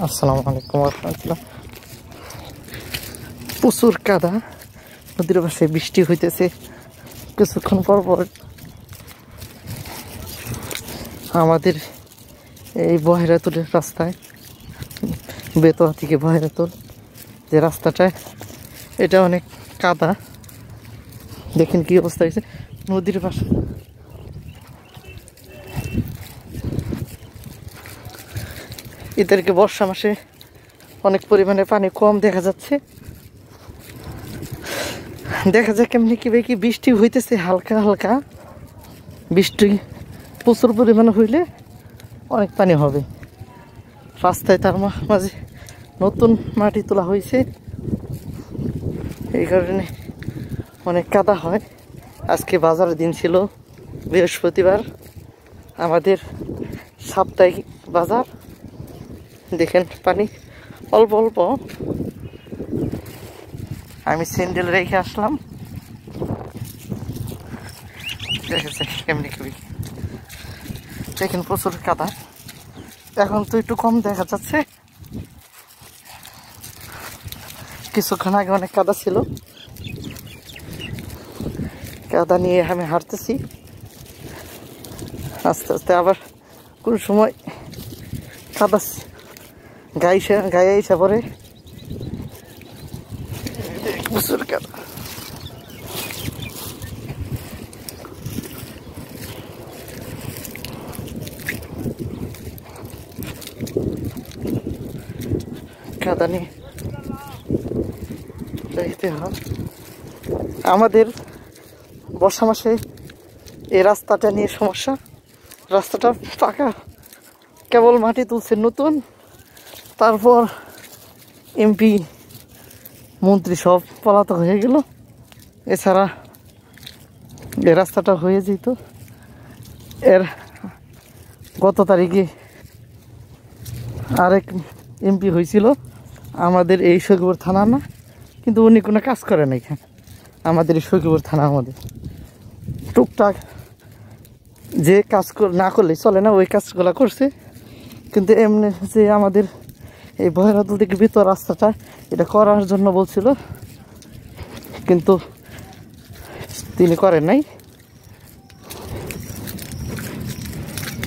আসসালামু আলাইকুম রাহমাতুল্লাহ। প্রচুর কাদা, নদীর পাশে বৃষ্টি হইতেছে। কিছুক্ষণ পর পর আমাদের এই বহেরাতুলের রাস্তায়, বেতোয়া থেকে বহেরাতুল যে রাস্তাটায়, এটা অনেক কাদা। দেখেন কি অবস্থা হয়েছে নদীর পাশে। এদেরকে বর্ষা মাসে অনেক পরিমাণে পানি কম দেখা যাচ্ছে। দেখা যায় কেমনি কি বৃষ্টি হইতেছে হালকা হালকা। বৃষ্টি প্রচুর পরিমাণে হইলে অনেক পানি হবে রাস্তায়। তার মাঝে নতুন মাটি তোলা হয়েছে, এই কারণে অনেক কাদা হয়। আজকে বাজারের দিন ছিল, বৃহস্পতিবার, আমাদের সাপ্তাহিক বাজার। দেখেন পানি অল্প অল্প। আমি স্যান্ডেল রেখে আসলাম। দেখেছে কেমনি কি, দেখেন প্রচুর কাদা। এখন তো একটু কম দেখা যাচ্ছে, কিছুক্ষণ আগে অনেক কাদা ছিল। কাদা নিয়ে আমি হাঁটতেছি আস্তে আস্তে। আবার কোন সময় কাদা গায়ে এসে পড়ে। প্রচুর কাদা। কাদা নিয়ে যাইতে হয়। আমাদের বর্ষা মাসে এই রাস্তাটা নিয়ে সমস্যা। রাস্তাটা পাকা, কেবল মাটি তুলছে নতুন। তারপর এমপি মন্ত্রী সব পলাতক হয়ে গেল। এছাড়া এই রাস্তাটা হয়ে যেত। এর গত তারিখে আরেক এমপি হয়েছিল, আমাদের এই সখীপুর থানা না, কিন্তু উনি কোনো কাজ করে না এখানে। আমাদের এই সখীপুর থানা আমাদের টুকটাক যে কাজ না করলে চলে না, ওই কাজগুলো করছে। কিন্তু এমনি যে আমাদের এই বহেরাতুল থেকে ভিতর রাস্তাটা, এটা করার জন্য বলছিল, কিন্তু তিনি করেন নাই।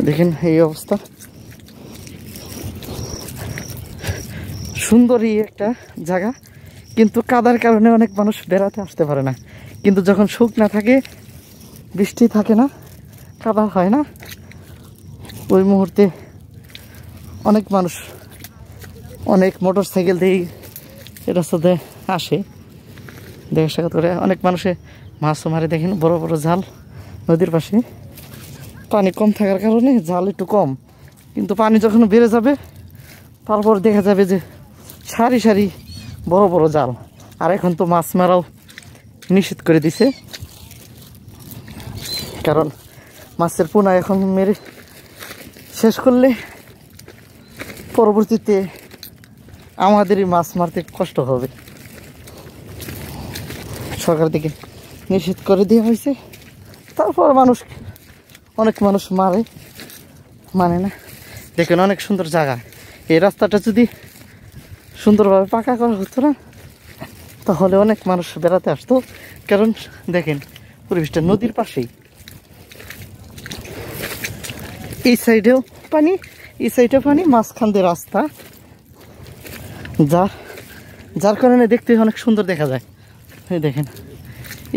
দেখেন এই অবস্থা। সুন্দরই একটা জায়গা, কিন্তু কাদার কারণে অনেক মানুষ বেড়াতে আসতে পারে না। কিন্তু যখন শুকনা থাকে, বৃষ্টি থাকে না, কাদা হয় না, ওই মুহূর্তে অনেক মানুষ অনেক মোটর সাইকেল দিয়ে এই রাস্তাতে আসে দেখা সাক্ষাৎ করে। অনেক মানুষে মাছও মারে। দেখেন বড় বড় জাল নদীর পাশে। পানি কম থাকার কারণে জাল একটু কম, কিন্তু পানি যখন বেড়ে যাবে তারপর দেখা যাবে যে সারি সারি বড় বড় জাল। আর এখন তো মাছ মারাও নিষেধ করে দিছে, কারণ মাছের পোনা এখন মেরে শেষ করলে পরবর্তীতে আমাদেরই মাছ মারতে কষ্ট হবে। সরকার থেকে নিষেধ করে দেওয়া হয়েছে। তারপর অনেক মানুষ মানে না। দেখেন অনেক সুন্দর জায়গা। এই রাস্তাটা যদি সুন্দরভাবে পাকা করা হতো না, তাহলে অনেক মানুষ বেড়াতে আসতো। কারণ দেখেন পরিবেশটা নদীর পাশেই, এই সাইডেও পানি, এই সাইডেও পানি, মাঝখান দিয়ে রাস্তা, যার কারণে দেখতে অনেক সুন্দর দেখা যায়। এই দেখেন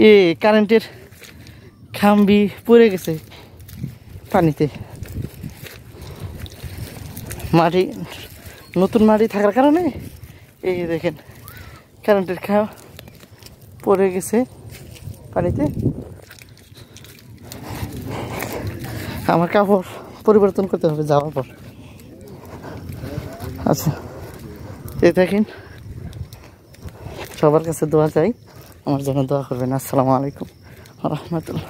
এই কারেন্টের খাম্বি পড়ে গেছে পানিতে। মাটি, নতুন মাটি থাকার কারণে এই দেখেন কারেন্টের খাম পড়ে গেছে পানিতে। আমার কাপড় পরিবর্তন করতে হবে যাওয়ার পর। আচ্ছা, এই দেখেন, সবার কাছে দোয়া চাই, আমার জন্য দোয়া করবেন। আসসালামু আলাইকুম রাহমাতুল্লাহ।